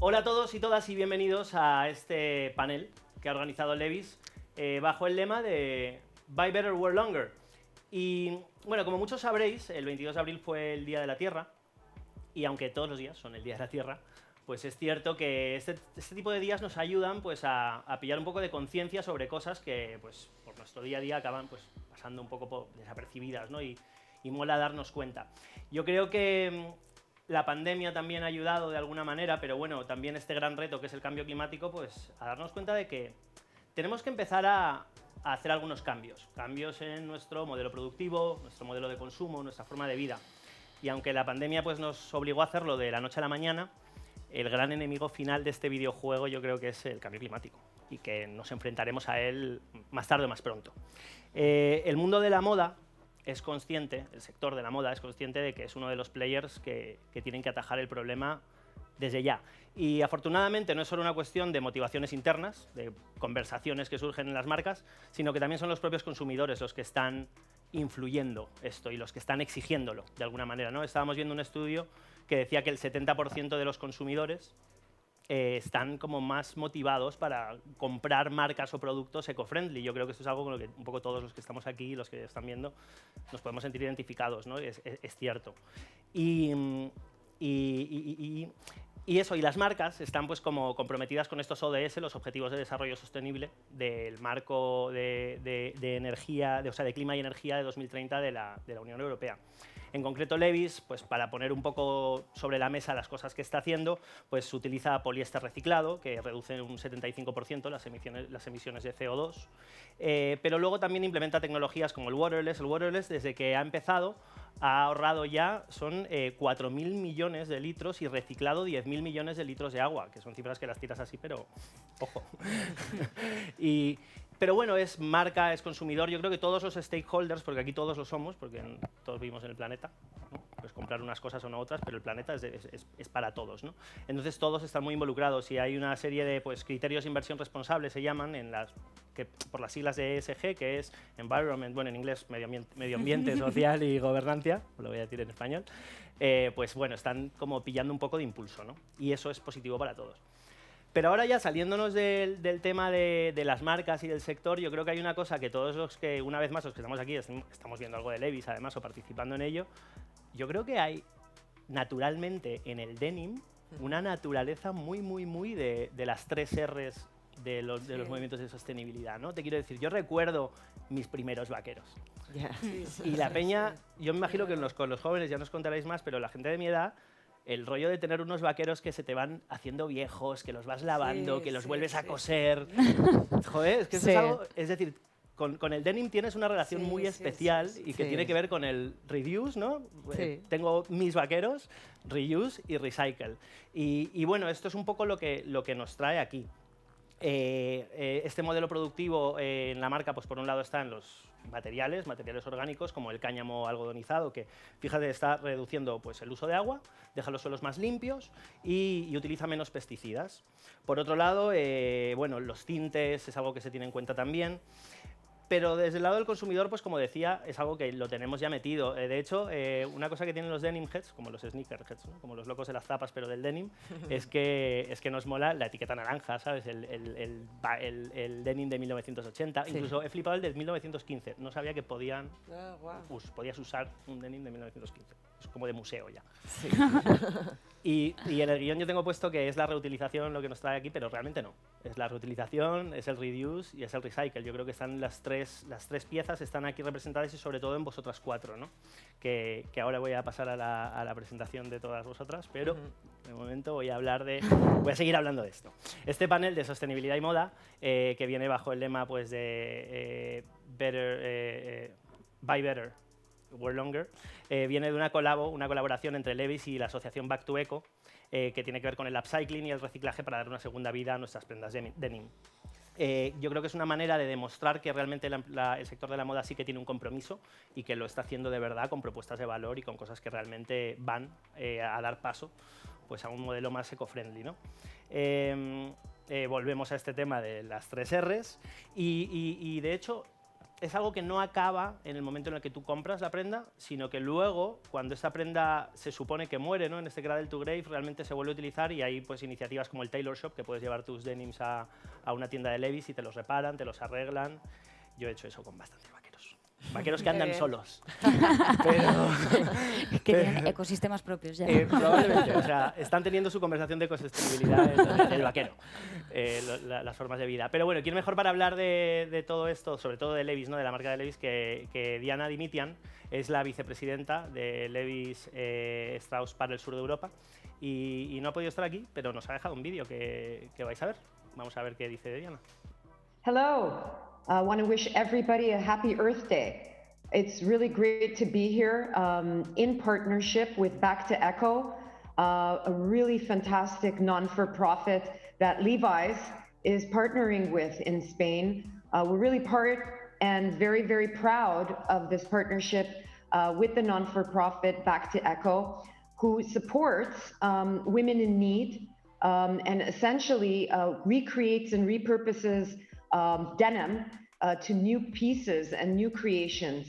Hola a todos y todas y bienvenidos a este panel que ha organizado Levis bajo el lema de Buy Better, Work Longer. Y bueno, como muchos sabréis, el 22 de abril fue el Día de la Tierra y aunque todos los días son el Día de la Tierra, pues es cierto que este tipo de días nos ayudan pues, a pillar un poco de conciencia sobre cosas que pues, por nuestro día a día acaban pues, pasando un poco desapercibidas, ¿no? Y mola darnos cuenta. Yo creo que la pandemia también ha ayudado de alguna manera, pero bueno, también este gran reto que es el cambio climático, pues a darnos cuenta de que tenemos que empezar a hacer algunos cambios en nuestro modelo productivo, nuestro modelo de consumo, nuestra forma de vida. Y aunque la pandemia pues, nos obligó a hacerlo de la noche a la mañana, el gran enemigo final de este videojuego yo creo que es el cambio climático y que nos enfrentaremos a él más tarde o más pronto. El mundo de la moda es consciente, el sector de la moda es consciente de que es uno de los players que tienen que atajar el problema desde ya. Y afortunadamente no es solo una cuestión de motivaciones internas, de conversaciones que surgen en las marcas, sino que también son los propios consumidores los que están influyendo esto y los que están exigiéndolo de alguna manera, ¿no? Estábamos viendo un estudio que decía que el 70% de los consumidores están como más motivados para comprar marcas o productos eco-friendly. Yo creo que esto es algo con lo que un poco todos los que estamos aquí, los que están viendo, nos podemos sentir identificados, ¿no? Es cierto. Y eso, y las marcas están pues como comprometidas con estos ODS, los Objetivos de Desarrollo Sostenible, del marco de energía, o sea, de clima y energía de 2030 de la Unión Europea. En concreto, Levis, pues para poner un poco sobre la mesa las cosas que está haciendo, pues utiliza poliéster reciclado, que reduce un 75% las emisiones de CO2, pero luego también implementa tecnologías como el waterless. El waterless, desde que ha empezado, ha ahorrado ya, son 4.000 millones de litros y reciclado 10.000 millones de litros de agua, que son cifras que las tiras así, pero ojo. Pero bueno, es marca, es consumidor. Yo creo que todos los stakeholders, porque aquí todos lo somos, porque todos vivimos en el planeta, ¿no? Pues comprar unas cosas o no otras, pero el planeta es para todos, ¿no? Entonces todos están muy involucrados y hay una serie de pues, criterios de inversión responsable, se llaman, por las siglas de ESG, que es Environment, bueno, en inglés, medio ambiente social y gobernancia, lo voy a decir en español, pues bueno, están como pillando un poco de impulso, ¿no? Y eso es positivo para todos. Pero ahora ya saliéndonos del tema de las marcas y del sector, yo creo que hay una cosa que todos los que, una vez más, los que estamos aquí, estamos viendo algo de Levis además o participando en ello, yo creo que hay naturalmente en el denim una naturaleza muy de las 3 R's de los movimientos de sostenibilidad, ¿no? Te quiero decir, yo recuerdo mis primeros vaqueros. Yeah. Y la peña, yo me imagino que con los jóvenes ya nos contaréis más, pero la gente de mi edad, el rollo de tener unos vaqueros que se te van haciendo viejos, que los vas lavando, que los vuelves a coser. Joder, es que eso es algo... Es decir, con el denim tienes una relación muy especial y que tiene que ver con el reduce, ¿no? Tengo mis vaqueros, reuse y recycle. Y bueno, esto es un poco lo que nos trae aquí. Este modelo productivo en la marca, pues por un lado están los materiales orgánicos como el cáñamo algodonizado, que fíjate está reduciendo pues, el uso de agua, deja los suelos más limpios y utiliza menos pesticidas. Por otro lado, bueno, los tintes es algo que se tiene en cuenta también. Pero desde el lado del consumidor, pues como decía, es algo que lo tenemos ya metido. De hecho, una cosa que tienen los denim heads, como los sneakerheads, ¿no? Como los locos de las zapas, pero del denim, es que nos mola la etiqueta naranja, ¿sabes? El denim de 1980. Sí. Incluso he flipado el de 1915. No sabía que podías usar un denim de 1915. Es como de museo ya. Sí. Y en el guión yo tengo puesto que es la reutilización lo que nos trae aquí, pero realmente no. Es la reutilización, es el reduce y es el recycle. Yo creo que están las tres piezas están aquí representadas y sobre todo en vosotras 4, ¿no? Que ahora voy a pasar a la presentación de todas vosotras, pero de momento voy a seguir hablando de esto. Este panel de sostenibilidad y moda, que viene bajo el lema pues, de Buy Better, Work Longer, viene de una colaboración entre Levis y la asociación Back to Eco, que tiene que ver con el upcycling y el reciclaje para dar una segunda vida a nuestras prendas de denim. Yo creo que es una manera de demostrar que realmente el sector de la moda sí que tiene un compromiso y que lo está haciendo de verdad con propuestas de valor y con cosas que realmente van a dar paso pues, a un modelo más eco-friendly, ¿no? Volvemos a este tema de las 3 R's y de hecho es algo que no acaba en el momento en el que tú compras la prenda, sino que luego, cuando esta prenda se supone que muere, ¿no? En este Cradle to Grave, realmente se vuelve a utilizar y hay pues, iniciativas como el Tailor Shop, que puedes llevar tus denims a una tienda de Levi's y te los reparan, te los arreglan. Yo he hecho eso con bastantes vaqueros. Vaqueros que andan solos. Que tienen ecosistemas propios ya. Probablemente, o sea, están teniendo su conversación de ecosostenibilidad el vaquero, las formas de vida. Pero bueno, ¿quién mejor para hablar de todo esto, sobre todo de Levi's, ¿no? De la marca de Levi's, que Diana Dimitian? Es la vicepresidenta de Levi's Strauss para el sur de Europa y no ha podido estar aquí, pero nos ha dejado un vídeo que vais a ver. Vamos a ver qué dice Diana. Hello. I want to wish everybody a happy Earth Day. It's really great to be here in partnership with Back to Echo, a really fantastic non-for-profit that Levi's is partnering with in Spain. We're really part and very, very proud of this partnership with the non-for-profit Back to Echo, who supports women in need and essentially recreates and repurposes denim to new pieces and new creations.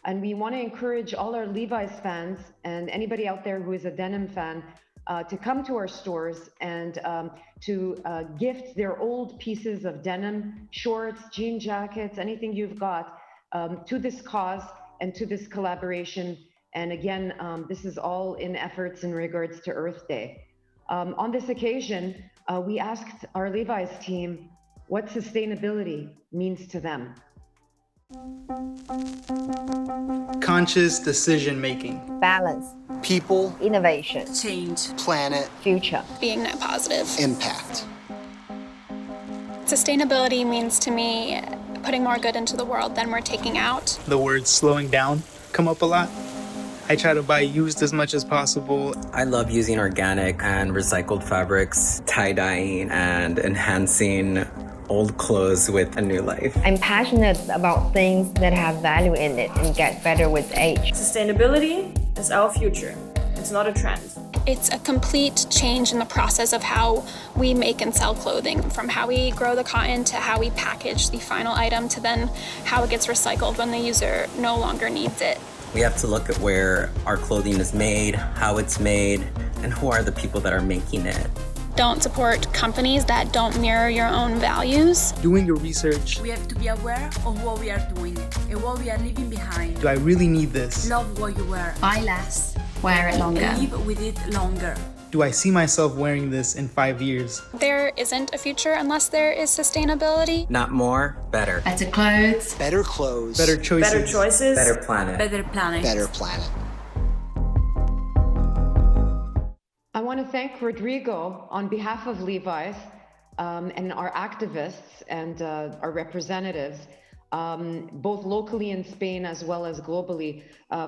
And we want to encourage all our Levi's fans and anybody out there who is a denim fan to come to our stores and to gift their old pieces of denim, shorts, jean jackets, anything you've got to this cause and to this collaboration. And again, this is all in efforts in regards to Earth Day. On this occasion, we asked our Levi's team what sustainability means to them. Conscious decision making. Balance. People. Innovation. Change. Planet. Future. Being net positive. Impact. Sustainability means to me putting more good into the world than we're taking out. The words slowing down come up a lot. I try to buy used as much as possible. I love using organic and recycled fabrics, tie-dyeing and enhancing old clothes with a new life. I'm passionate about things that have value in it and get better with age. Sustainability is our future. It's not a trend. It's a complete change in the process of how we make and sell clothing, from how we grow the cotton to how we package the final item to then how it gets recycled when the user no longer needs it. We have to look at where our clothing is made, how it's made, and who are the people that are making it. Don't support companies that don't mirror your own values. Doing your research. We have to be aware of what we are doing and what we are leaving behind. Do I really need this? Love what you wear. Buy less, wear it longer. And live with it longer. Do I see myself wearing this in 5 years? There isn't a future unless there is sustainability. Not more, better. Better clothes. Better clothes. Better choices. Better choices. Better planet. Better planet. Better planet. I want to thank Rodrigo on behalf of Levi's and our activists and our representatives, both locally in Spain as well as globally,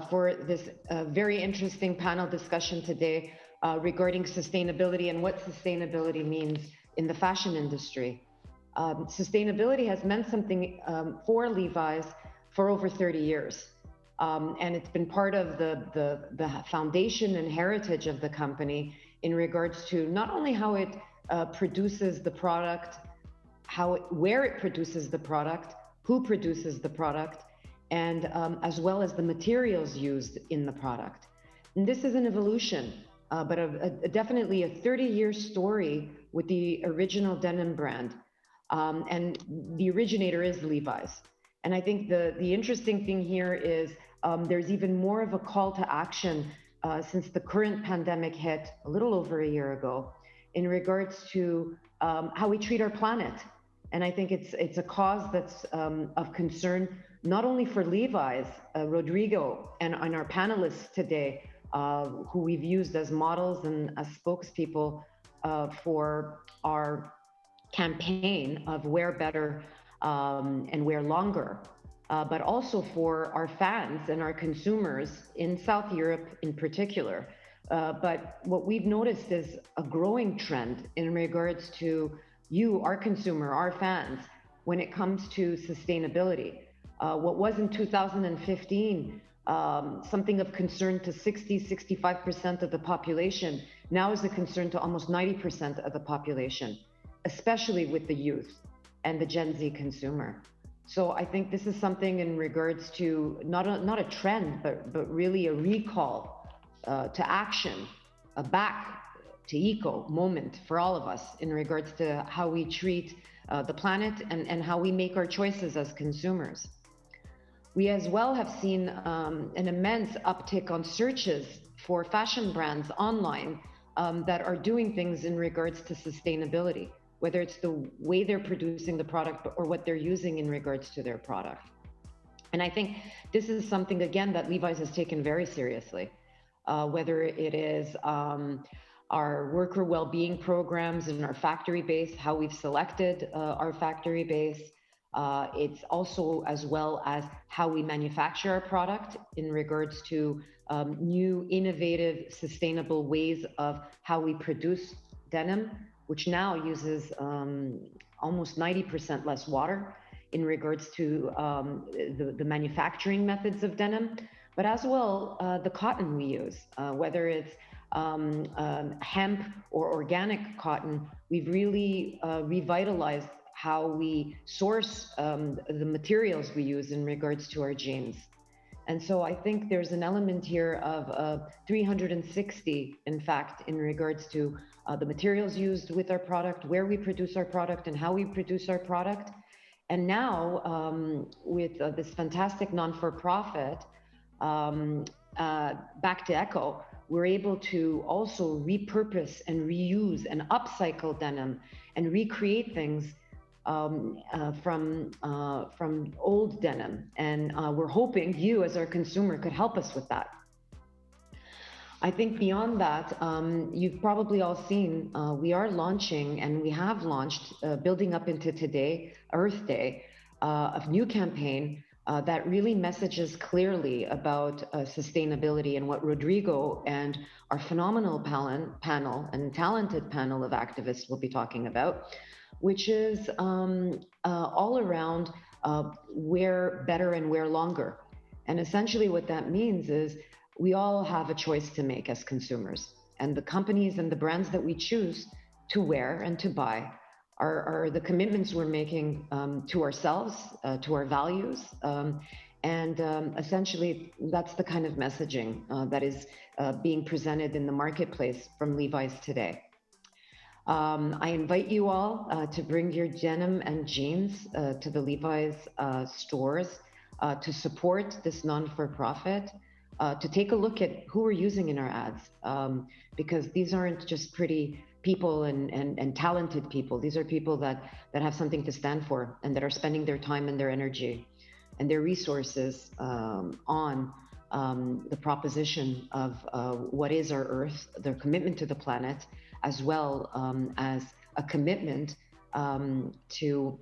for this very interesting panel discussion today regarding sustainability and what sustainability means in the fashion industry. Sustainability has meant something for Levi's for over 30 years. And it's been part of the foundation and heritage of the company in regards to not only how it produces the product, where it produces the product, who produces the product, and as well as the materials used in the product. And this is an evolution, but definitely a 30-year story with the original denim brand. And the originator is Levi's. And I think the interesting thing here is there's even more of a call to action since the current pandemic hit a little over a year ago in regards to how we treat our planet. And I think it's a cause that's of concern, not only for Levi's, Rodrigo, and our panelists today, who we've used as models and as spokespeople for our campaign of wear better and wear longer, but also for our fans and our consumers in South Europe in particular. But what we've noticed is a growing trend in regards to you, our consumer, our fans, when it comes to sustainability. What was in 2015 something of concern to 65% of the population, now is a concern to almost 90% of the population, especially with the youth and the Gen Z consumer. So I think this is something in regards to not a trend, but really a recall to action, a back to eco moment for all of us in regards to how we treat the planet and how we make our choices as consumers. We as well have seen an immense uptick on searches for fashion brands online that are doing things in regards to sustainability, whether it's the way they're producing the product or what they're using in regards to their product. And I think this is something, again, that Levi's has taken very seriously, whether it is our worker well-being programs in our factory base, how we've selected our factory base. It's also as well as how we manufacture our product in regards to new, innovative, sustainable ways of how we produce denim, which now uses almost 90% less water in regards to the manufacturing methods of denim, but as well the cotton we use, whether it's hemp or organic cotton. We've really revitalized how we source the materials we use in regards to our jeans. And so I think there's an element here of 360, in fact, in regards to the materials used with our product, where we produce our product and how we produce our product. And now with this fantastic non-for-profit, Back to Eco, we're able to also repurpose and reuse and upcycle denim and recreate things from old denim. And we're hoping you as our consumer could help us with that. I think beyond that, you've probably all seen, we are launching and we have launched, building up into today, Earth Day, a new campaign that really messages clearly about sustainability and what Rodrigo and our phenomenal panel and talented panel of activists will be talking about, which is all around wear better and wear longer. And essentially what that means is we all have a choice to make as consumers, and the companies and the brands that we choose to wear and to buy are the commitments we're making to ourselves, to our values, and essentially that's the kind of messaging that is being presented in the marketplace from Levi's today. I invite you all to bring your denim and jeans to the Levi's stores to support this non-for-profit, to take a look at who we're using in our ads, because these aren't just pretty people and talented people. These are people that have something to stand for and that are spending their time and their energy and their resources on the proposition of what is our Earth, their commitment to the planet, as well as a commitment to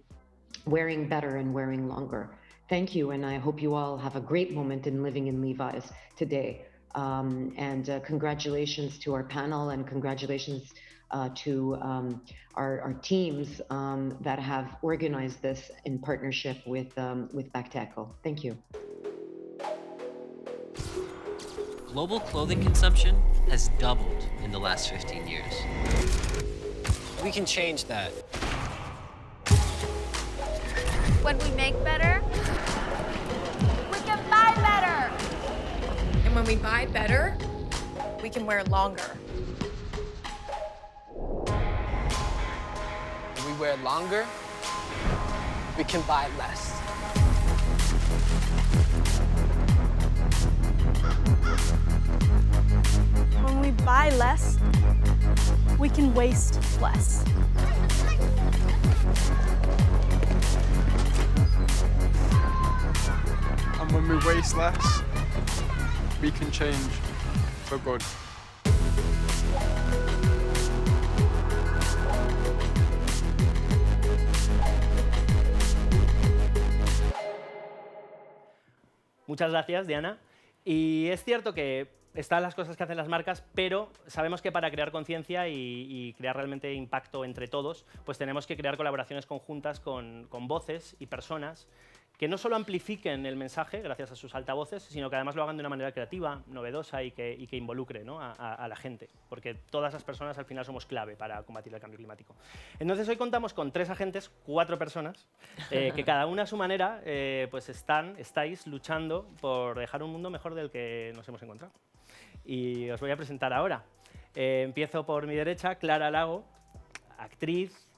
wearing better and wearing longer. Thank you, and I hope you all have a great moment in living in Levi's today. And congratulations to our panel, and congratulations to our teams that have organized this in partnership with Back to Eco. Thank you. Global clothing consumption has doubled in the last 15 years. We can change that. When we make better, we can buy better. And when we buy better, we can wear longer. When we wear longer, we can buy less. When we buy less, we can waste less. And when we waste less, we can change for good. Muchas gracias, Diana. Y es cierto que están las cosas que hacen las marcas, pero sabemos que para crear conciencia y crear realmente impacto entre todos, pues tenemos que crear colaboraciones conjuntas con voces y personas que no solo amplifiquen el mensaje gracias a sus altavoces, sino que además lo hagan de una manera creativa, novedosa y que involucre, ¿no? a la gente, porque todas las personas al final somos clave para combatir el cambio climático. Entonces hoy contamos con 3 agentes, 4 personas, que cada una a su manera pues estáis luchando por dejar un mundo mejor del que nos hemos encontrado. Y os voy a presentar ahora. Empiezo por mi derecha, Clara Lago, actriz,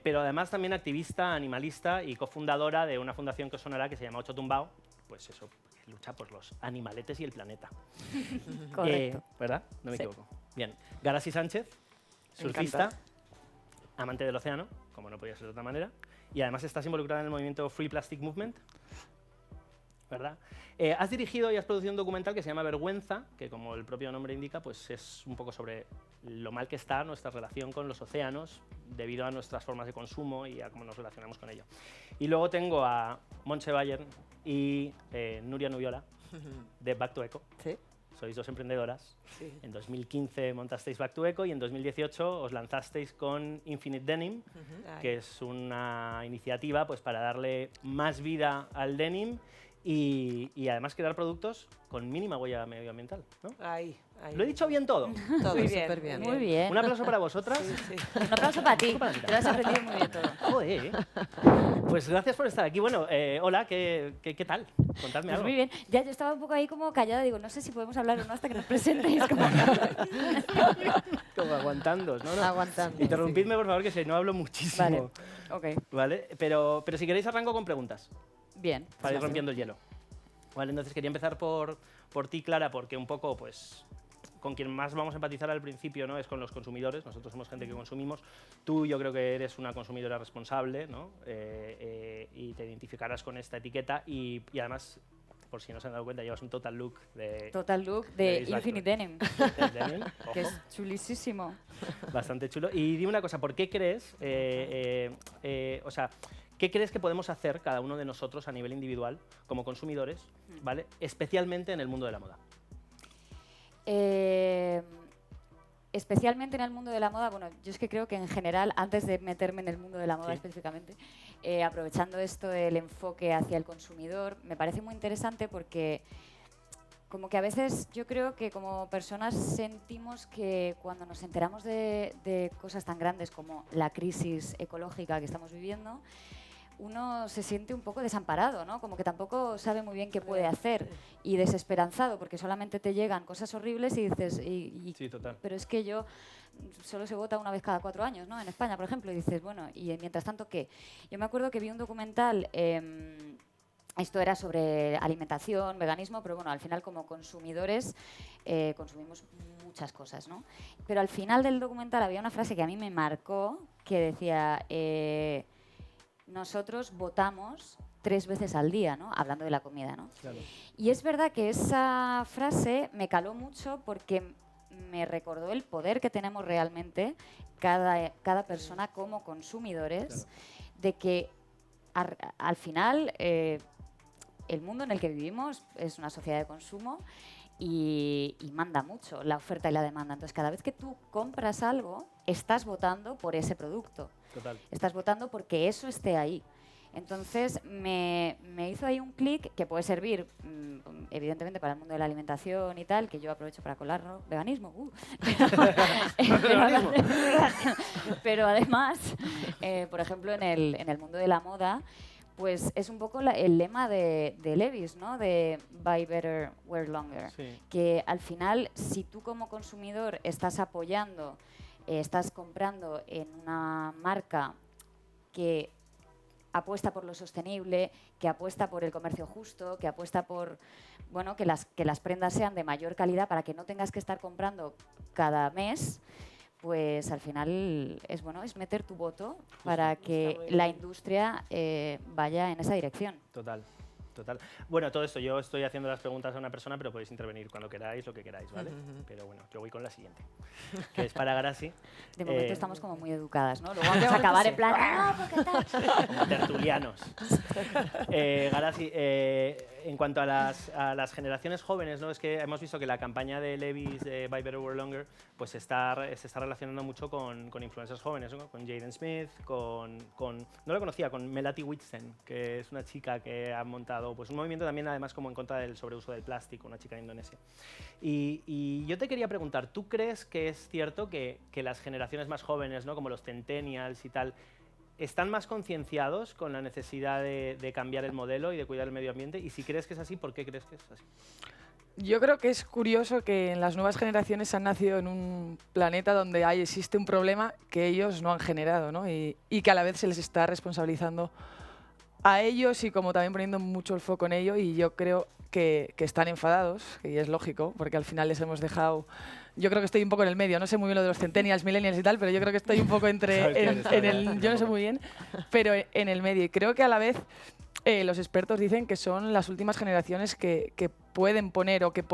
pero además también activista, animalista y cofundadora de una fundación que os sonará que se llama Ocho Tumbao, pues eso, que lucha por los animaletes y el planeta. Correcto. ¿Verdad? No me equivoco. Bien. Garasi Sánchez, surfista, amante del océano, como no podía ser de otra manera, y además estás involucrada en el movimiento Free Plastic Movement, ¿verdad? Has dirigido y has producido un documental que se llama Vergüenza, que como el propio nombre indica, pues es un poco sobre lo mal que está nuestra relación con los océanos debido a nuestras formas de consumo y a cómo nos relacionamos con ello. Y luego tengo a Montse Bayern y Nuria Nubiola de Back to Eco. Sí. Sois 2 emprendedoras. Sí. En 2015 montasteis Back to Eco y en 2018 os lanzasteis con Infinite Denim, que es una iniciativa pues, para darle más vida al denim y además crear productos con mínima huella medioambiental, ¿no? Ahí. ¿Lo he dicho bien todo? Todo Muy súper bien. Muy bien. Un aplauso para vosotras. Sí. Un aplauso para ti. Te lo has aprendido muy bien todo. Joder. Pues gracias por estar aquí. Bueno, hola, ¿qué tal? Contadme Pues algo. muy bien. Ya yo estaba un poco ahí como callada, digo, no sé si podemos hablar o no hasta que nos presentéis. Como aguantándoos, ¿no? Aguantando. Interrumpidme, por favor, que si no hablo muchísimo. Vale, ok. ¿Vale? Pero si queréis arranco con preguntas. Bien. Para ir rompiendo el hielo. Vale, entonces quería empezar por ti, Clara, porque un poco, pues, con quien más vamos a empatizar al principio, ¿no? Es con los consumidores. Nosotros somos gente que consumimos. Tú, yo creo que eres una consumidora responsable, ¿no? Y te identificarás con esta etiqueta y además, por si no se han dado cuenta, llevas un total look de Infinite Denim, que es chulísimo. Bastante chulo. Y dime una cosa, ¿por qué crees, o sea, qué crees que podemos hacer cada uno de nosotros a nivel individual como consumidores, ¿vale? Especialmente en el mundo de la moda? Especialmente en el mundo de la moda, bueno, yo es que creo que en general, antes de meterme en el mundo de la moda específicamente, aprovechando esto del enfoque hacia el consumidor, me parece muy interesante porque como que a veces yo creo que como personas sentimos que cuando nos enteramos de cosas tan grandes como la crisis ecológica que estamos viviendo, uno se siente un poco desamparado, ¿no? Como que tampoco sabe muy bien qué puede hacer y desesperanzado porque solamente te llegan cosas horribles y dices, sí, total. Pero es que yo solo se vota una vez cada 4 años, ¿no? En España, por ejemplo, y dices, bueno, y mientras tanto, ¿qué? Yo me acuerdo que vi un documental, esto era sobre alimentación, veganismo, pero bueno, al final como consumidores consumimos muchas cosas, ¿no? Pero al final del documental había una frase que a mí me marcó que decía... nosotros votamos 3 veces al día, ¿no? Hablando de la comida, ¿no? Claro. Y es verdad que esa frase me caló mucho porque me recordó el poder que tenemos realmente cada persona como consumidores, de que al final el mundo en el que vivimos es una sociedad de consumo y manda mucho la oferta y la demanda. Entonces, cada vez que tú compras algo, estás votando por ese producto. Total. Estás votando porque eso esté ahí. Entonces, me hizo ahí un clic que puede servir, evidentemente, para el mundo de la alimentación y tal, que yo aprovecho para colarlo. Veganismo. Pero además, por ejemplo, en el mundo de la moda, pues es un poco el lema de Levi's, ¿no? De Buy Better, Wear Longer. Sí. Que al final, si tú como consumidor estás apoyando, estás comprando en una marca que apuesta por lo sostenible, que apuesta por el comercio justo, que apuesta por, bueno, que las prendas sean de mayor calidad para que no tengas que estar comprando cada mes, pues al final es bueno, es meter tu voto para que la industria vaya en esa dirección. Total. Bueno, todo esto, yo estoy haciendo las preguntas a una persona, pero podéis intervenir cuando queráis, lo que queráis, ¿vale? Pero bueno, yo voy con la siguiente, que es para Garasi. De momento estamos como muy educadas, ¿no? Luego vamos a acabar en plan, no, porque tal. Como tertulianos. Garasi, en cuanto a las generaciones jóvenes, ¿no? Es que hemos visto que la campaña de Levi's de Buy Better Wear Longer pues se está relacionando mucho con influencers jóvenes, ¿no? Con Jaden Smith, no lo conocía, con Melati Whitson, que es una chica que ha montado pues, un movimiento también además como en contra del sobreuso del plástico, una chica de Indonesia. Y yo te quería preguntar, ¿tú crees que es cierto que las generaciones más jóvenes, ¿no? Como los centennials y tal, están más concienciados con la necesidad de cambiar el modelo y de cuidar el medio ambiente? Y si crees que es así, ¿por qué crees que es así? Yo creo que es curioso que en las nuevas generaciones han nacido en un planeta donde existe un problema que ellos no han generado, ¿no? Y que a la vez se les está responsabilizando a ellos y como también poniendo mucho el foco en ello, y yo creo que están enfadados, y es lógico, porque al final les hemos dejado... Yo creo que estoy un poco en el medio, no sé muy bien lo de los centennials, millennials y tal, pero yo creo que estoy un poco yo no sé muy bien, pero en el medio. Y creo que a la vez los expertos dicen que son las últimas generaciones que pueden poner o que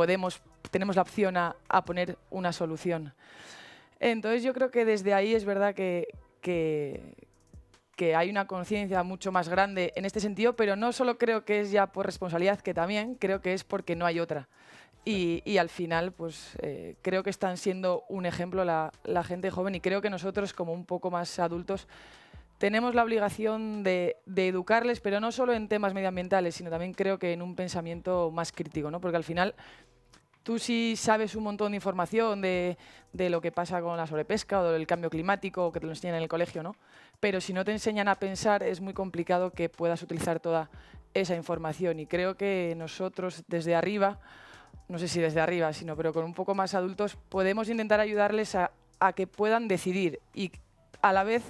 tenemos la opción a poner una solución. Entonces yo creo que desde ahí es verdad que hay una conciencia mucho más grande en este sentido, pero no solo creo que es ya por responsabilidad, que también creo que es porque no hay otra. Y al final, pues creo que están siendo un ejemplo la gente joven, y creo que nosotros, como un poco más adultos, tenemos la obligación de educarles, pero no solo en temas medioambientales, sino también creo que en un pensamiento más crítico, ¿no? Porque al final tú sí sabes un montón de información de lo que pasa con la sobrepesca o del cambio climático, que te lo enseñan en el colegio, ¿no? Pero si no te enseñan a pensar, es muy complicado que puedas utilizar toda esa información. Y creo que nosotros desde arriba, no sé si desde arriba, pero con un poco más adultos, podemos intentar ayudarles a que puedan decidir. Y a la vez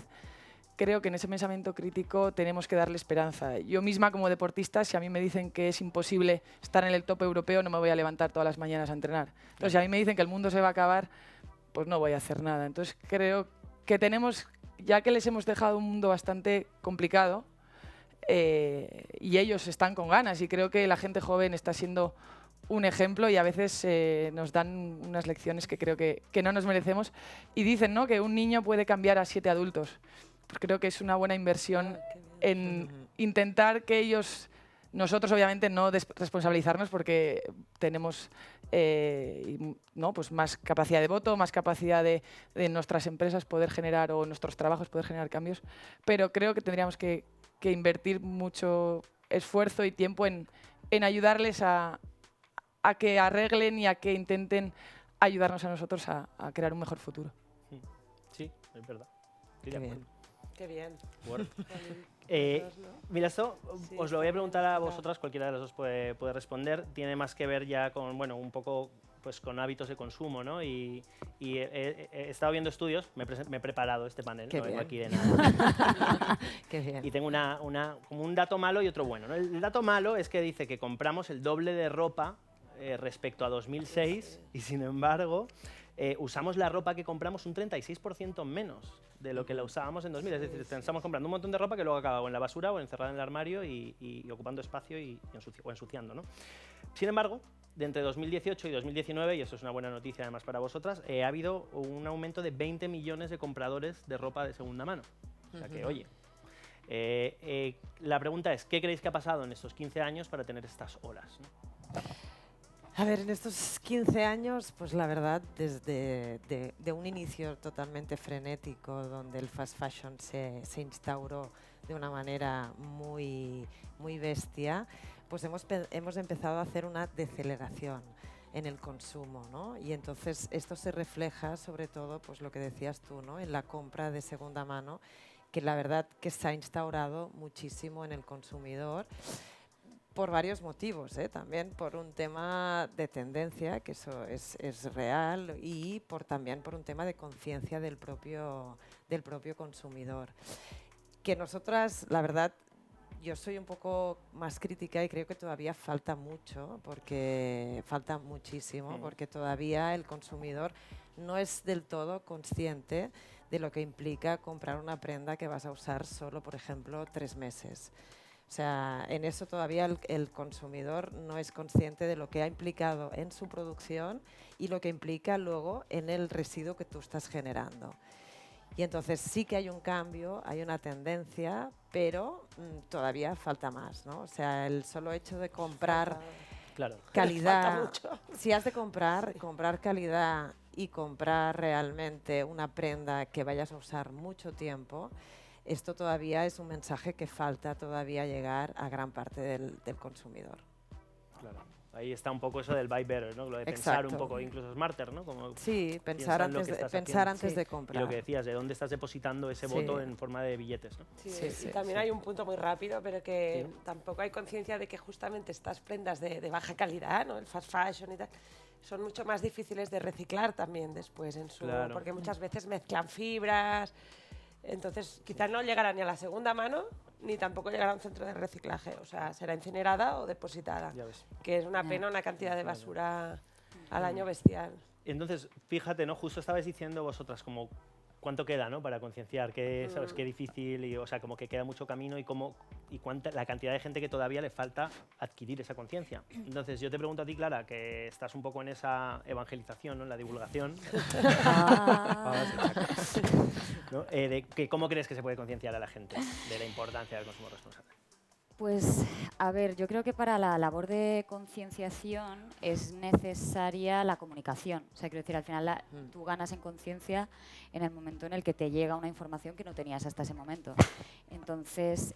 creo que en ese pensamiento crítico tenemos que darle esperanza. Yo misma como deportista, si a mí me dicen que es imposible estar en el top europeo, no me voy a levantar todas las mañanas a entrenar. Entonces, si a mí me dicen que el mundo se va a acabar, pues no voy a hacer nada. Entonces creo que tenemos, ya que les hemos dejado un mundo bastante complicado, y ellos están con ganas, y creo que la gente joven está siendo un ejemplo, y a veces nos dan unas lecciones que creo que no nos merecemos, y dicen, ¿no?, que un niño puede cambiar a 7 adultos. Pues creo que es una buena inversión en intentar que ellos, nosotros obviamente no responsabilizarnos porque tenemos ¿no?, pues más capacidad de voto, más capacidad de nuestras empresas poder generar, o nuestros trabajos poder generar cambios, pero creo que tendríamos que invertir mucho esfuerzo y tiempo en ayudarles a que arreglen y a que intenten ayudarnos a nosotros a crear un mejor futuro. Sí, es verdad. Qué bien. Qué bien. Mira, esto os lo voy a preguntar a vosotras, cualquiera de las dos puede responder. Tiene más que ver ya con, bueno, un poco pues con hábitos de consumo, ¿no? Y he estado viendo estudios, me he preparado este panel, Qué no vengo bien. aquí de nada. Qué bien. Y tengo como un dato malo y otro bueno, ¿no? El dato malo es que dice que compramos el doble de ropa respecto a 2006 y sin embargo usamos la ropa que compramos un 36% menos de lo que la usábamos en 2000. Es decir, estamos comprando un montón de ropa que luego acaba o en la basura o encerrada en el armario y ocupando espacio o ensuciando, ¿no? Sin embargo, de entre 2018 y 2019, y eso es una buena noticia además para vosotras, ha habido un aumento de 20 millones de compradores de ropa de segunda mano. O sea que, oye, la pregunta es, ¿qué creéis que ha pasado en estos 15 años para tener estas olas, ¿no? A ver, en estos 15 años, pues la verdad, desde de un inicio totalmente frenético, donde el fast fashion se instauró de una manera muy bestia, pues hemos empezado a hacer una deceleración en el consumo, ¿no? Y entonces esto se refleja sobre todo, pues lo que decías tú, ¿no?, en la compra de segunda mano, que la verdad que se ha instaurado muchísimo en el consumidor, por varios motivos, también por un tema de tendencia, que eso es real, y también por un tema de conciencia del propio consumidor. Que nosotras, la verdad, yo soy un poco más crítica y creo que todavía falta mucho, porque falta muchísimo, porque todavía el consumidor no es del todo consciente de lo que implica comprar una prenda que vas a usar solo, por ejemplo, 3 meses. O sea, en eso todavía el consumidor no es consciente de lo que ha implicado en su producción y lo que implica luego en el residuo que tú estás generando. Y entonces sí que hay un cambio, hay una tendencia, pero todavía falta más, ¿no? O sea, el solo hecho de comprar calidad, si has de comprar calidad y comprar realmente una prenda que vayas a usar mucho tiempo, esto todavía es un mensaje que falta todavía llegar a gran parte del consumidor. Claro. Ahí está un poco eso del buy better, ¿no? Lo de pensar un poco, incluso smarter, ¿no? Como sí, pensar antes de comprar. Y lo que decías, de dónde estás depositando ese voto en forma de billetes, ¿no? Y también hay un punto muy rápido, pero que tampoco hay conciencia de que justamente estas prendas de baja calidad, ¿no? El fast fashion y tal, son mucho más difíciles de reciclar también después porque muchas veces mezclan fibras. Entonces, quizás no llegará ni a la segunda mano, ni tampoco llegará a un centro de reciclaje. O sea, será incinerada o depositada. Que es una pena, una cantidad de basura al año bestial. Entonces, fíjate, ¿no? Justo estabais diciendo vosotras como cuánto queda, ¿no? Para concienciar, ¿sabes? Qué difícil, y, o sea, como que queda mucho camino y cuánta la cantidad de gente que todavía le falta adquirir esa conciencia. Entonces, yo te pregunto a ti, Clara, que estás un poco en esa evangelización, ¿no? En la divulgación. ¿No? ¿Cómo crees que se puede concienciar a la gente de la importancia del consumo responsable? Pues, a ver, yo creo que para la labor de concienciación es necesaria la comunicación. O sea, quiero decir, al final tú ganas en conciencia en el momento en el que te llega una información que no tenías hasta ese momento. Entonces,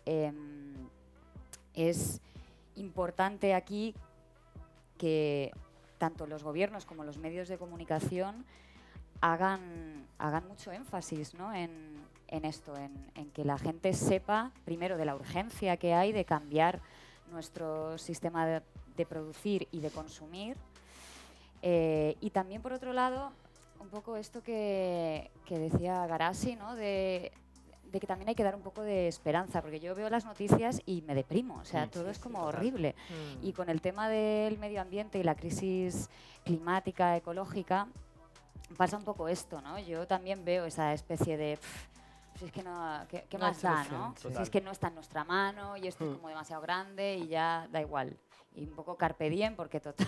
es importante aquí que tanto los gobiernos como los medios de comunicación hagan mucho énfasis, ¿no? en esto, en que la gente sepa primero de la urgencia que hay de cambiar nuestro sistema de producir y de consumir, y también por otro lado un poco esto que decía Garasi, ¿no? de que también hay que dar un poco de esperanza, porque yo veo las noticias y me deprimo, o sea, todo es como horrible. Y con el tema del medio ambiente y la crisis climática, ecológica, pasa un poco esto, ¿no? Yo también veo esa especie de si es que no, ¿qué más da, no? Si es que no está en nuestra mano y esto es como demasiado grande y ya da igual. Y un poco carpe diem, porque total,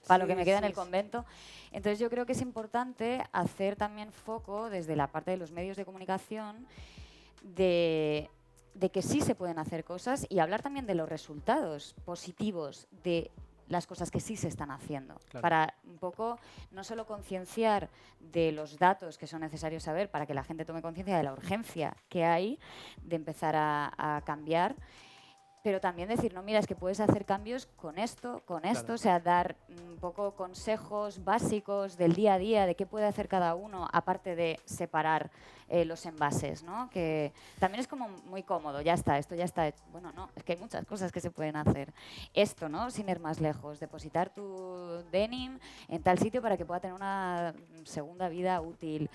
para lo que me queda en el convento. Entonces yo creo que es importante hacer también foco desde la parte de los medios de comunicación de que sí se pueden hacer cosas y hablar también de los resultados positivos de las cosas que sí se están haciendo, para un poco no solo concienciar de los datos que son necesarios saber para que la gente tome conciencia de la urgencia que hay de empezar a cambiar, pero también decir, no, mira, es que puedes hacer cambios con esto, o sea, dar un poco consejos básicos del día a día de qué puede hacer cada uno, aparte de separar los envases, ¿no? Que también es como muy cómodo, ya está, esto ya está hecho. Bueno, no, es que hay muchas cosas que se pueden hacer. Esto, ¿no? Sin ir más lejos, depositar tu denim en tal sitio para que pueda tener una segunda vida útil,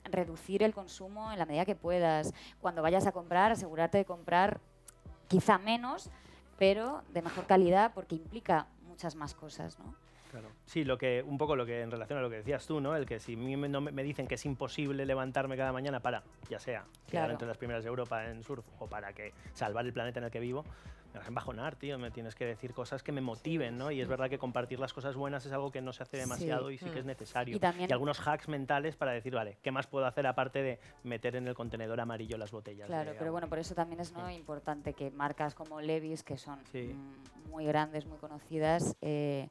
reducir el consumo en la medida que puedas. Cuando vayas a comprar, asegurarte de comprar quizá menos, pero de mejor calidad, porque implica muchas más cosas, ¿no? Claro. Sí, un poco lo que en relación a lo que decías tú, ¿no? El que si me dicen que es imposible levantarme cada mañana para, ya sea, quedar entre las primeras de Europa en surf o para que salvar el planeta en el que vivo, me vas a embajonar, tío, me tienes que decir cosas que me motiven, ¿no? Y es verdad que compartir las cosas buenas es algo que no se hace demasiado y sí que es necesario. Y algunos hacks mentales para decir, vale, ¿qué más puedo hacer aparte de meter en el contenedor amarillo las botellas? Claro, pero bueno, por eso también es importante que marcas como Levi's, que son muy grandes, muy conocidas, se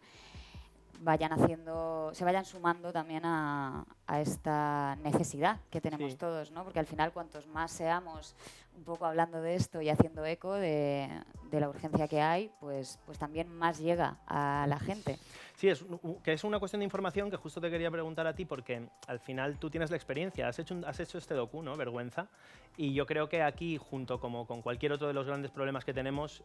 vayan sumando también a esta necesidad que tenemos todos, ¿no? Porque al final cuantos más seamos un poco hablando de esto y haciendo eco de la urgencia que hay, pues también más llega a la gente. Sí, que es una cuestión de información que justo te quería preguntar a ti, porque al final tú tienes la experiencia, has hecho este docu, ¿no? Vergüenza, y yo creo que aquí, junto como con cualquier otro de los grandes problemas que tenemos,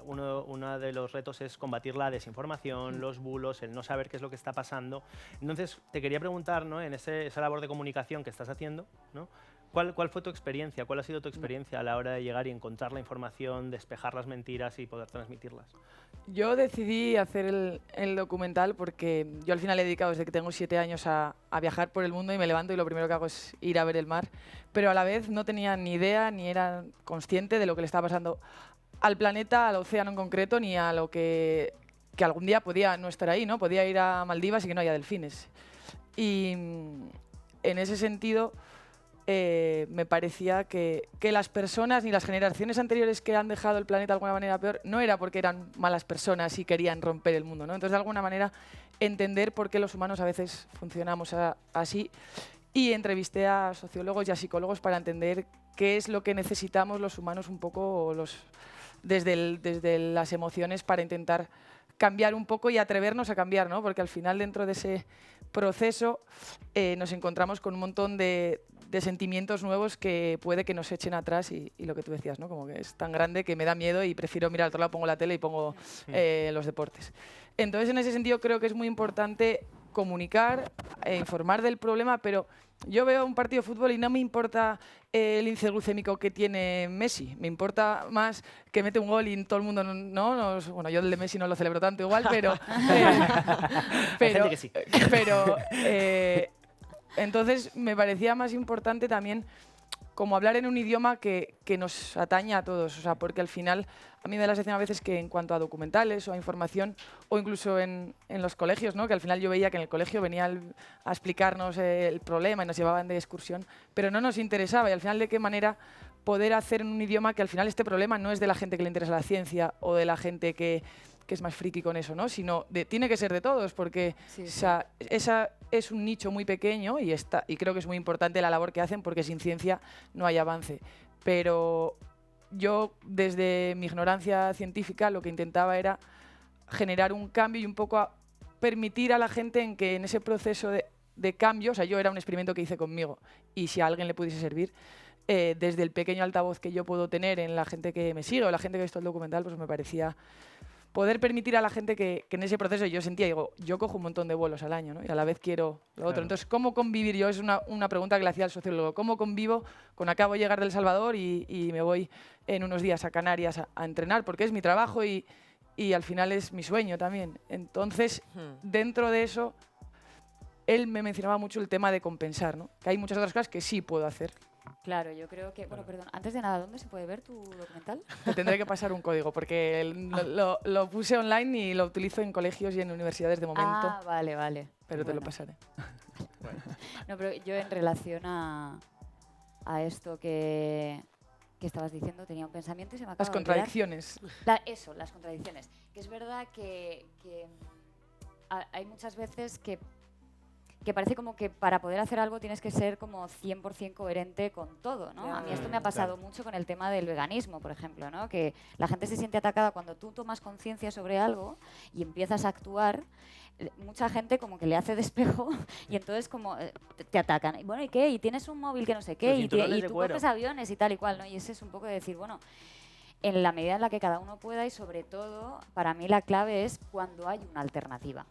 uno de los retos es combatir la desinformación, los bulos, el no saber qué es lo que está pasando. Entonces, te quería preguntar, ¿no? En esa labor de comunicación que estás haciendo, ¿no? ¿Cuál fue tu experiencia? ¿Cuál ha sido tu experiencia a la hora de llegar y encontrar la información, despejar las mentiras y poder transmitirlas? Yo decidí hacer el documental porque yo al final he dedicado desde que tengo 7 años a viajar por el mundo y me levanto y lo primero que hago es ir a ver el mar, pero a la vez no tenía ni idea ni era consciente de lo que le estaba pasando al planeta, al océano en concreto, ni a lo que algún día podía no estar ahí, ¿no? Podía ir a Maldivas y que no haya delfines. en ese sentido, me parecía que las personas ni las generaciones anteriores que han dejado el planeta de alguna manera peor, no era porque eran malas personas y querían romper el mundo, ¿no? Entonces, de alguna manera, entender por qué los humanos a veces funcionamos así. Y entrevisté a sociólogos y a psicólogos para entender qué es lo que necesitamos los humanos un poco desde las emociones para intentar cambiar un poco y atrevernos a cambiar, ¿no? Porque al final, dentro de ese proceso, nos encontramos con un montón de sentimientos nuevos que puede que nos echen atrás y lo que tú decías, ¿no? Como que es tan grande que me da miedo y prefiero mirar al otro lado, pongo la tele y pongo los deportes. Entonces, en ese sentido, creo que es muy importante comunicar, informar del problema, pero yo veo un partido de fútbol y no me importa el índice glucémico que tiene Messi, me importa más que mete un gol y todo el mundo bueno, yo el de Messi no lo celebro tanto igual, pero entonces me parecía más importante también como hablar en un idioma que nos atañe a todos, o sea, porque al final a mí me da la sensación a veces que en cuanto a documentales o a información o incluso en los colegios, ¿no? Que al final yo veía que en el colegio venían a explicarnos el problema y nos llevaban de excursión, pero no nos interesaba y al final de qué manera poder hacer en un idioma que al final este problema no es de la gente que le interesa la ciencia o de la gente que es más friki con eso, ¿no? Sino tiene que ser de todos, porque esa es un nicho muy pequeño y creo que es muy importante la labor que hacen, porque sin ciencia no hay avance. Pero yo, desde mi ignorancia científica, lo que intentaba era generar un cambio y un poco permitir a la gente en que en ese proceso de cambio, o sea, yo era un experimento que hice conmigo, y si a alguien le pudiese servir, desde el pequeño altavoz que yo puedo tener en la gente que me sigue o la gente que ha visto el documental, pues me parecía poder permitir a la gente que en ese proceso yo sentía, yo cojo un montón de vuelos al año, ¿no? Y a la vez quiero lo otro. Entonces, ¿cómo convivir? Yo es una pregunta que le hacía al sociólogo. ¿Cómo convivo con acabo de llegar de El Salvador y me voy en unos días a Canarias a entrenar? Porque es mi trabajo y al final es mi sueño también. Entonces, dentro de eso, él me mencionaba mucho el tema de compensar, ¿no? Que hay muchas otras cosas que sí puedo hacer. Claro, yo creo que... Bueno, perdón, antes de nada, ¿dónde se puede ver tu documental? Te tendré que pasar un código, porque lo puse online y lo utilizo en colegios y en universidades de momento. Ah, vale. Pero te lo pasaré. No, pero yo en relación a esto que estabas diciendo, tenía un pensamiento y se me acaba Las contradicciones. Las contradicciones. Que es verdad que hay muchas veces que parece como que para poder hacer algo tienes que ser como 100% coherente con todo, ¿no? A mí esto me ha pasado mucho con el tema del veganismo, por ejemplo, ¿no? Que la gente se siente atacada cuando tú tomas conciencia sobre algo y empiezas a actuar. Mucha gente como que le hace despejo y entonces como te atacan. Y bueno, ¿y qué? Y tienes un móvil que no sé qué, y tú coges aviones y tal y cual, ¿no? Y ese es un poco de decir, bueno, en la medida en la que cada uno pueda y sobre todo, para mí la clave es cuando hay una alternativa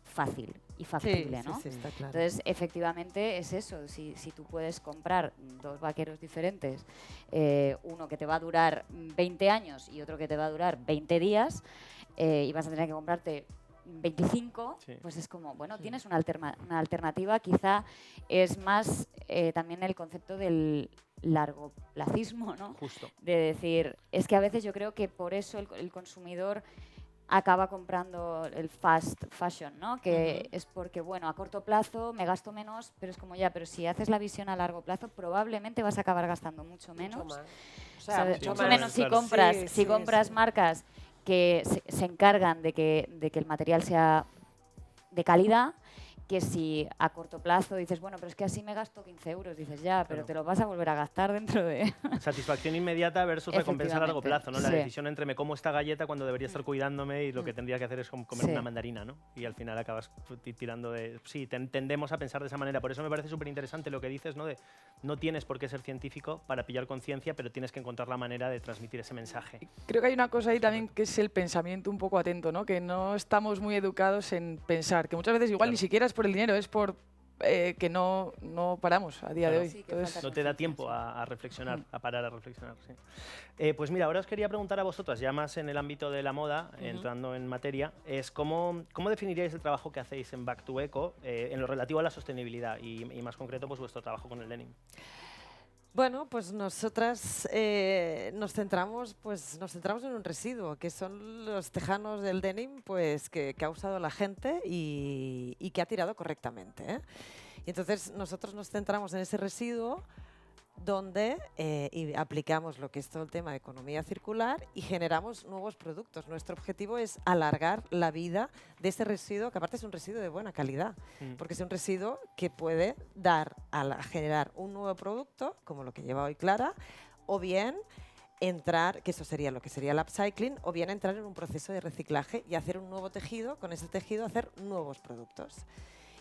fácil y factible, ¿no? Sí, está claro. Entonces, efectivamente, es eso. Si tú puedes comprar dos vaqueros diferentes, uno que te va a durar 20 años y otro que te va a durar 20 días, y vas a tener que comprarte 25, pues es como, bueno, tienes una alternativa. Quizá es más también el concepto del largoplacismo, ¿no? Justo. De decir, es que a veces yo creo que por eso el consumidor acaba comprando el fast fashion, ¿no? Que es porque, bueno, a corto plazo me gasto menos, pero es como pero si haces la visión a largo plazo, probablemente vas a acabar gastando mucho menos. Mucho más. O sea, mucho menos si compras marcas que se encargan de que el material sea de calidad, que si a corto plazo dices, bueno, pero es que así me gasto 15 euros, dices pero te lo vas a volver a gastar dentro de... Satisfacción inmediata versus recompensa a largo plazo, ¿no? La decisión entre me como esta galleta cuando debería estar cuidándome y lo que tendría que hacer es comer una mandarina, ¿no? Y al final acabas tirando de... Sí, tendemos a pensar de esa manera. Por eso me parece súper interesante lo que dices, ¿no? De no tienes por qué ser científico para pillar conciencia, pero tienes que encontrar la manera de transmitir ese mensaje. Creo que hay una cosa ahí también que es el pensamiento un poco atento, ¿no? Que no estamos muy educados en pensar, que muchas veces igual ni siquiera es por el dinero, es por que no paramos a día de hoy. Entonces, no te da tiempo a reflexionar, a parar a reflexionar. Sí. Pues mira, ahora os quería preguntar a vosotras, ya más en el ámbito de la moda, entrando en materia, es ¿cómo definiríais el trabajo que hacéis en Back to Eco en lo relativo a la sostenibilidad y más concreto pues vuestro trabajo con el denim? Bueno, pues nosotras nos centramos en un residuo, que son los tejanos del denim, pues que ha usado la gente y que ha tirado correctamente, ¿eh? Y entonces nosotros nos centramos en ese residuo donde y aplicamos lo que es todo el tema de economía circular y generamos nuevos productos. Nuestro objetivo es alargar la vida de ese residuo, que aparte es un residuo de buena calidad, porque es un residuo que puede dar a generar un nuevo producto, como lo que lleva hoy Clara, o bien entrar, que eso sería lo que sería el upcycling, o bien entrar en un proceso de reciclaje y hacer un nuevo tejido, con ese tejido hacer nuevos productos.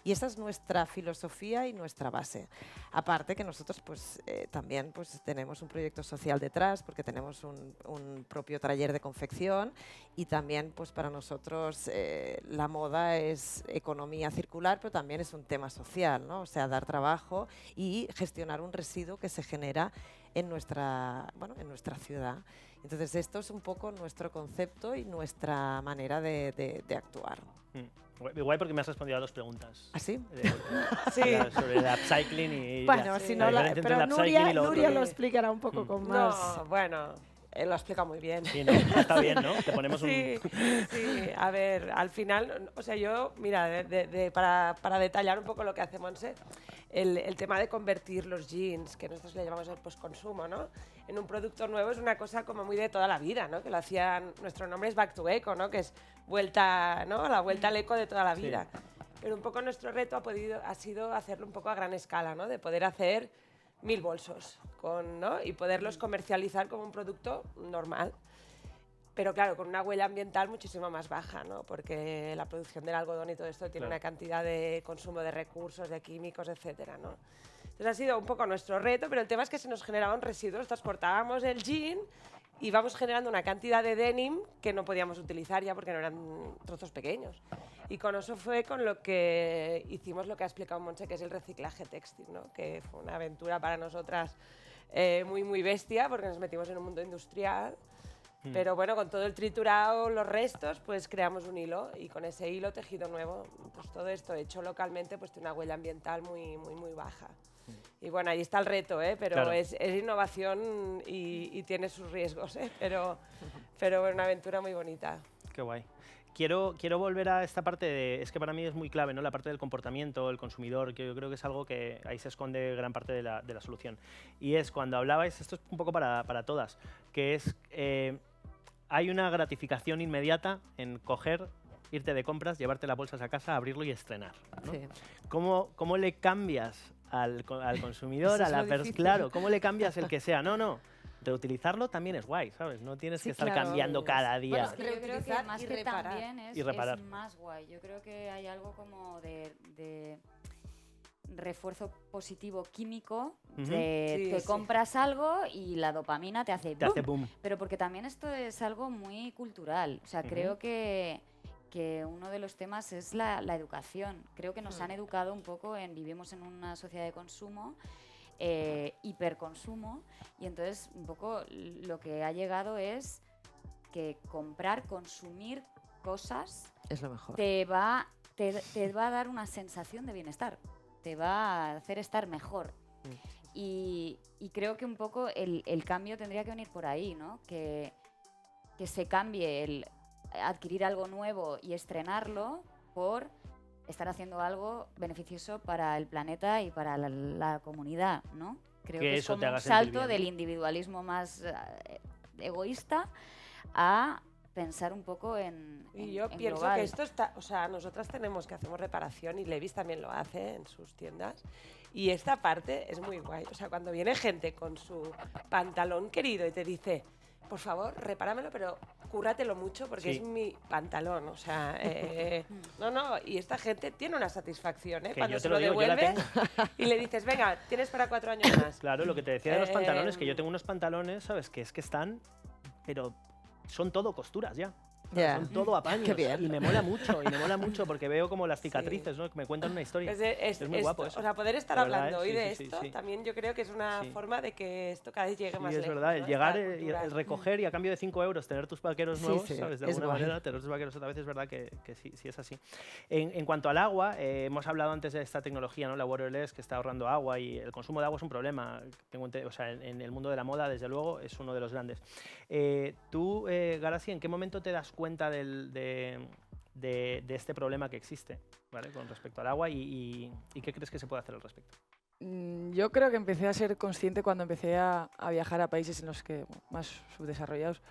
Y esa es nuestra filosofía y nuestra base. Aparte que nosotros pues, también pues, tenemos un proyecto social detrás, porque tenemos un propio taller de confección y también pues, para nosotros la moda es economía circular, pero también es un tema social, ¿no? O sea, dar trabajo y gestionar un residuo que se genera en nuestra ciudad. Entonces esto es un poco nuestro concepto y nuestra manera de actuar. Guay porque me has respondido a 2 preguntas. ¿Ah, sí? Sí. Sobre el upcycling y... Bueno, si no pero Nuria lo explicará un poco con más... No, bueno, él lo explica muy bien. Sí, ¿no? Está bien, ¿no? Te ponemos sí, sí, a ver, al final, o sea, yo, mira, para detallar un poco lo que hace Montse, el tema de convertir los jeans, que nosotros le llamamos el postconsumo, ¿no?, en un producto nuevo es una cosa como muy de toda la vida, ¿no?, que lo hacían, nuestro nombre es Back to Eco, ¿no?, que es vuelta, ¿no?, la vuelta al eco de toda la vida. Sí. Pero un poco nuestro reto ha sido hacerlo un poco a gran escala, ¿no?, de poder hacer 1000 bolsos ¿no?, y poderlos comercializar como un producto normal. Pero claro, con una huella ambiental muchísimo más baja, ¿no?, porque la producción del algodón y todo esto tiene una cantidad de consumo de recursos, de químicos, etcétera, ¿no? Entonces ha sido un poco nuestro reto, pero el tema es que se nos generaban residuos, transportábamos el jean y vamos generando una cantidad de denim que no podíamos utilizar ya porque no eran trozos pequeños. Y con eso fue con lo que hicimos lo que ha explicado Montse, que es el reciclaje textil, ¿no?, que fue una aventura para nosotras muy, muy bestia, porque nos metimos en un mundo industrial. Pero bueno, con todo el triturado, los restos, pues creamos un hilo y con ese hilo tejido nuevo. Pues todo esto hecho localmente pues tiene una huella ambiental muy, muy, muy baja. Y bueno, ahí está el reto, pero claro, es innovación y tiene sus riesgos, pero una aventura muy bonita. Qué guay. Quiero volver a esta parte es que para mí es muy clave, ¿no?, la parte del comportamiento, el consumidor, que yo creo que es algo que ahí se esconde gran parte de la solución. Y es cuando hablabais, esto es un poco para todas, que es, hay una gratificación inmediata en coger, irte de compras, llevarte las bolsas a casa, abrirlo y estrenar, ¿no? Sí. ¿Cómo le cambias al consumidor, claro, cómo le cambias el que sea? No. Reutilizarlo también es guay, ¿sabes? No tienes que estar cambiando cada día. Bueno, yo creo que más que también es más guay. Yo creo que hay algo como de refuerzo positivo químico, te compras algo y la dopamina te hace boom. Pero porque también esto es algo muy cultural. O sea, creo que uno de los temas es la educación. Creo que nos han educado un poco vivimos en una sociedad de consumo, hiperconsumo, y entonces un poco lo que ha llegado es que consumir cosas es lo mejor. Te va a dar una sensación de bienestar, te va a hacer estar mejor. Y creo que un poco el cambio tendría que venir por ahí, ¿no? Que se cambie el adquirir algo nuevo y estrenarlo por estar haciendo algo beneficioso para el planeta y para la comunidad, ¿no? Creo que es como un salto del individualismo más egoísta a pensar un poco en Y yo pienso global. Que esto está... O sea, nosotras hacemos reparación y Levi's también lo hace en sus tiendas. Y esta parte es muy guay. O sea, cuando viene gente con su pantalón querido y te dice, por favor, repáramelo, pero cúrratelo mucho porque es mi pantalón. O sea, y esta gente tiene una satisfacción, cuando se lo devuelve y le dices, venga, tienes para 4 años más. Claro, lo que te decía de los pantalones, que yo tengo unos pantalones, ¿sabes? Que es que están, pero son todo costuras ya. Son todo apaños. Qué bien. Y me mola mucho porque veo como las cicatrices, ¿no? Que me cuentan una historia. Es muy guapo eso. O sea, poder estar De verdad, hablando hoy sí, de sí, esto sí. también yo creo que es una forma de que esto cada vez llegue más lejos. Es verdad, el ¿no? llegar, Esta cultura. el recoger y a cambio de 5 euros tener tus vaqueros nuevos, sí, ¿sabes? De es alguna guay. manera, tener tus vaqueros otra vez es verdad que sí es así. En cuanto al agua, hemos hablado antes de esta tecnología, ¿no? La Waterless, que está ahorrando agua, y el consumo de agua es un problema. O sea, en el mundo de la moda, desde luego, es uno de los grandes. Tú, Garasi, ¿en qué momento te das cuenta de este problema que existe, ¿vale? Con respecto al agua y qué crees que se puede hacer al respecto? Yo creo que empecé a ser consciente cuando empecé a viajar a países en los que más subdesarrollados.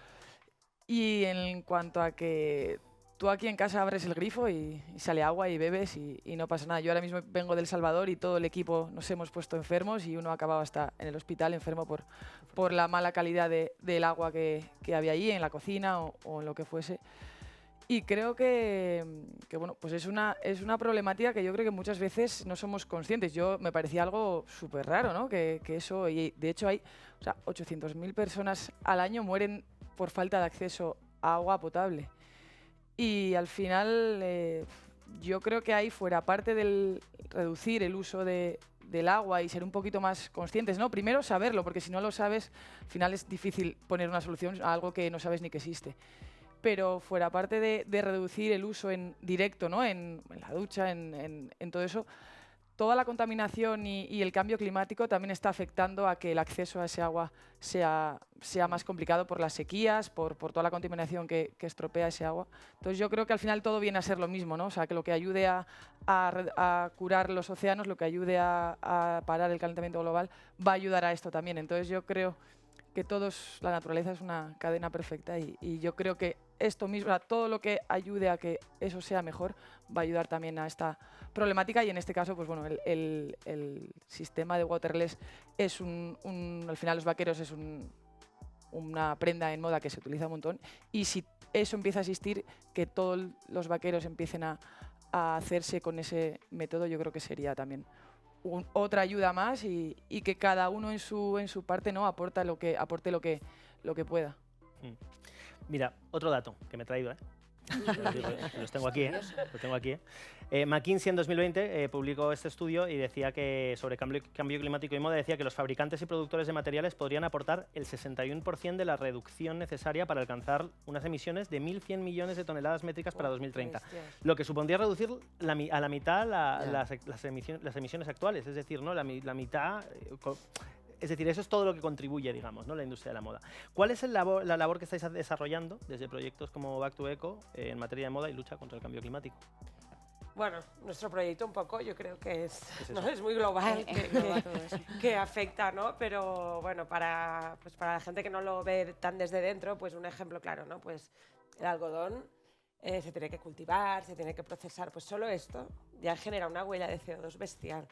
Y en cuanto a que tú aquí en casa abres el grifo y sale agua y bebes y no pasa nada. Yo ahora mismo vengo de El Salvador y todo el equipo nos hemos puesto enfermos y uno acababa hasta en el hospital enfermo por la mala calidad del agua que había allí, en la cocina o en lo que fuese. Y creo que bueno, pues es una problemática que yo creo que muchas veces no somos conscientes. Me parecía algo súper raro, ¿no? Que eso, y de hecho hay 800.000 personas al año mueren por falta de acceso a agua potable. Y al final yo creo que ahí fuera, aparte del reducir el uso del agua y ser un poquito más conscientes, ¿no? Primero saberlo, porque si no lo sabes, al final es difícil poner una solución a algo que no sabes ni que existe. Pero fuera parte de reducir el uso en directo, ¿no? En la ducha, en todo eso, toda la contaminación y el cambio climático también está afectando a que el acceso a ese agua sea más complicado por las sequías, por toda la contaminación que estropea ese agua. Entonces yo creo que al final todo viene a ser lo mismo, ¿no? O sea, que lo que ayude a curar los océanos, lo que ayude a parar el calentamiento global, va a ayudar a esto también. Entonces yo creo que la naturaleza es una cadena perfecta y yo creo que esto mismo, todo lo que ayude a que eso sea mejor, va a ayudar también a esta problemática y en este caso, pues bueno, el sistema de Waterless es al final los vaqueros es una prenda en moda que se utiliza un montón y si eso empieza a existir, que todos los vaqueros empiecen a hacerse con ese método, yo creo que sería también otra ayuda más y que cada uno en su parte, ¿no? aporte lo que pueda. Mira, otro dato que me he traído, los tengo aquí, McKinsey en 2020 publicó este estudio y decía que sobre cambio climático y moda, decía que los fabricantes y productores de materiales podrían aportar el 61% de la reducción necesaria para alcanzar unas emisiones de 1.100 millones de toneladas métricas para 2030, lo que supondría reducir a la mitad las emisiones actuales, es decir, ¿no? la mitad. Es decir, eso es todo lo que contribuye, digamos, ¿no? La industria de la moda. ¿Cuál es la labor que estáis desarrollando desde proyectos como Back to Eco en materia de moda y lucha contra el cambio climático? Bueno, nuestro proyecto un poco yo creo que es muy global, que afecta, ¿no? Pero bueno, para la gente que no lo ve tan desde dentro, pues un ejemplo claro, ¿no? Pues el algodón se tiene que cultivar, se tiene que procesar, pues solo esto ya genera una huella de CO2 bestial.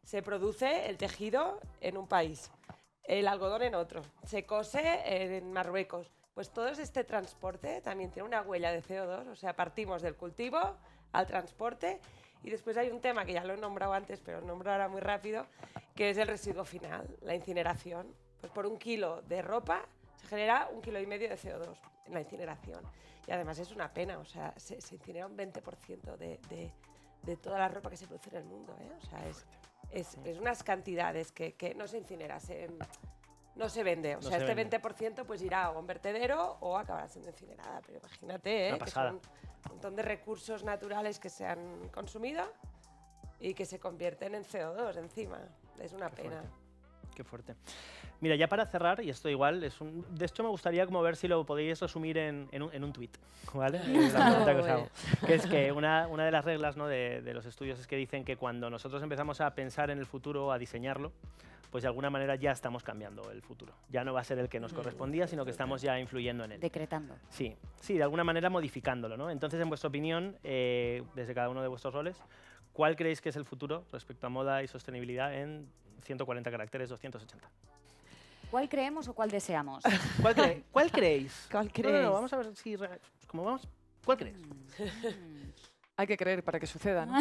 Se produce el tejido en un país, el algodón en otro, se cose en Marruecos. Pues todo este transporte también tiene una huella de CO2, o sea, partimos del cultivo al transporte y después hay un tema que ya lo he nombrado antes, pero lo nombro ahora muy rápido, que es el residuo final, la incineración. Pues por 1 kilo de ropa se genera 1,5 kilos de CO2 en la incineración. Y además es una pena, o sea, se incinera un 20% de toda la ropa que se produce en el mundo, ¿eh? O sea, es unas cantidades que no se incinera, no se vende. O sea, este 20% pues irá a un vertedero o acabará siendo incinerada. Pero imagínate, que son un montón de recursos naturales que se han consumido y que se convierten en CO2 encima. Es una pena. Qué fuerte. Mira, ya para cerrar, y esto igual, de hecho me gustaría como ver si lo podéis resumir en un tuit, ¿vale? La pregunta que os hago. Que es que una de las reglas, ¿no? de los estudios es que dicen que cuando nosotros empezamos a pensar en el futuro, a diseñarlo, pues de alguna manera ya estamos cambiando el futuro. Ya no va a ser el que nos correspondía, sino que estamos ya influyendo en él. Decretando. Sí, de alguna manera modificándolo, ¿no? Entonces, en vuestra opinión, desde cada uno de vuestros roles, ¿cuál creéis que es el futuro respecto a moda y sostenibilidad en 140 caracteres, 280? ¿Cuál creemos o cuál deseamos? ¿Cuál creéis? ¿Cuál creéis? No, vamos a ver si... ¿Cuál crees? Hay que creer para que suceda, ¿no?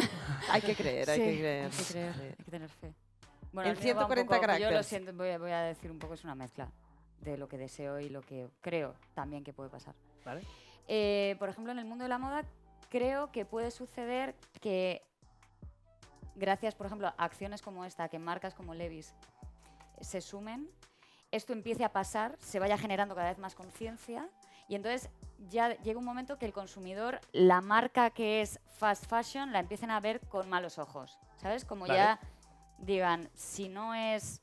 Hay que creer, hay que creer. Hay que tener fe. Bueno, en 140 caracteres. Yo lo siento, voy a decir un poco, es una mezcla de lo que deseo y lo que creo también que puede pasar. ¿Vale? Por ejemplo, en el mundo de la moda creo que puede suceder que gracias, por ejemplo, a acciones como esta, que marcas como Levi's se sumen, esto empiece a pasar, se vaya generando cada vez más conciencia y entonces ya llega un momento que el consumidor, la marca que es fast fashion, la empiecen a ver con malos ojos, ¿sabes? Como ya digan, si no es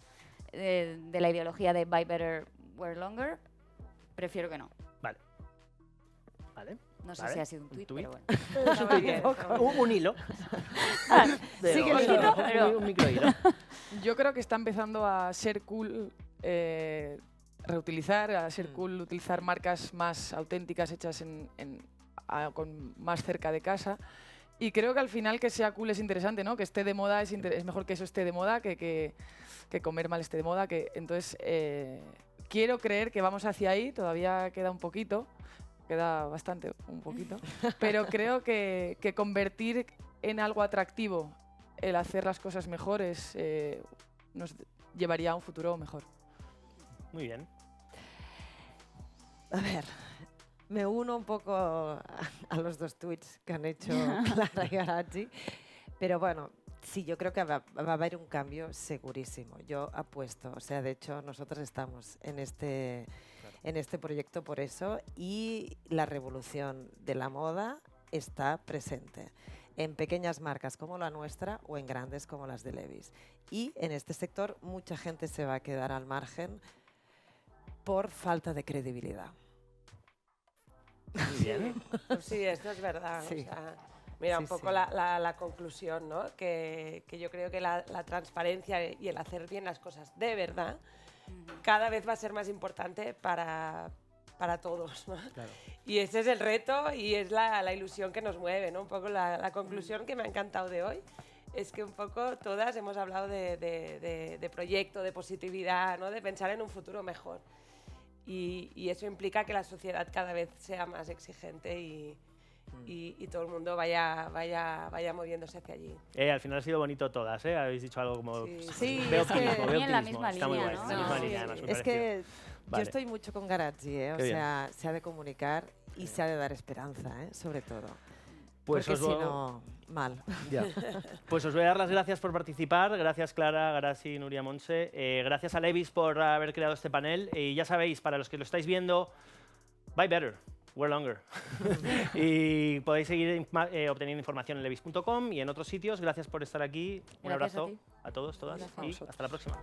de la ideología de buy better, wear longer, prefiero que no. Vale. No sé si ha sido un tuit, pero bueno. Un hilo. Sigue el hilo, pero... Un microhilo. Yo creo que está empezando a ser cool reutilizar, a ser cool utilizar marcas más auténticas hechas con más cerca de casa. Y creo que al final que sea cool es interesante, ¿no? Que esté de moda es mejor que eso esté de moda que comer mal esté de moda. Entonces, quiero creer que vamos hacia ahí, todavía queda un poquito. Queda bastante, un poquito, pero creo que convertir en algo atractivo el hacer las cosas mejores nos llevaría a un futuro mejor. Muy bien. A ver, me uno un poco a los dos tweets que han hecho Clara y Garachi, pero bueno, sí, yo creo que va a haber un cambio segurísimo. Yo apuesto, o sea, de hecho nosotros estamos en este proyecto por eso y la revolución de la moda está presente en pequeñas marcas como la nuestra o en grandes como las de Levi's. Y en este sector mucha gente se va a quedar al margen por falta de credibilidad. Muy bien. Pues sí, esto es verdad. Sí. O sea, mira, un poco la conclusión, ¿no? Que yo creo que la transparencia y el hacer bien las cosas de verdad cada vez va a ser más importante para todos, ¿no? Claro. Y ese es el reto y es la ilusión que nos mueve, ¿no? Un poco la conclusión que me ha encantado de hoy es que un poco todas hemos hablado de proyecto, de positividad, ¿no? De pensar en un futuro mejor. Y eso implica que la sociedad cada vez sea más exigente y todo el mundo vaya moviéndose hacia allí. Al final ha sido bonito todas, ¿eh? Habéis dicho algo como... Sí, veo es optimismo, que veo en la optimismo. misma Está muy línea, guay, ¿no? en la misma Sí. línea, además, me Es pareció. que Vale. yo estoy mucho con Garachi, o sea, se ha de comunicar y se ha de dar esperanza, sobre todo. Pues porque si no, mal. Ya. Pues os voy a dar las gracias por participar. Gracias Clara, Garachi, Nuria, Montse. Gracias a Levi's por haber creado este panel. Y ya sabéis, para los que lo estáis viendo, buy better, wear longer. Y podéis seguir obteniendo información en levis.com y en otros sitios. Gracias por estar aquí. Un Gracias abrazo a ti. a todos, todas. Gracias. Y hasta la próxima.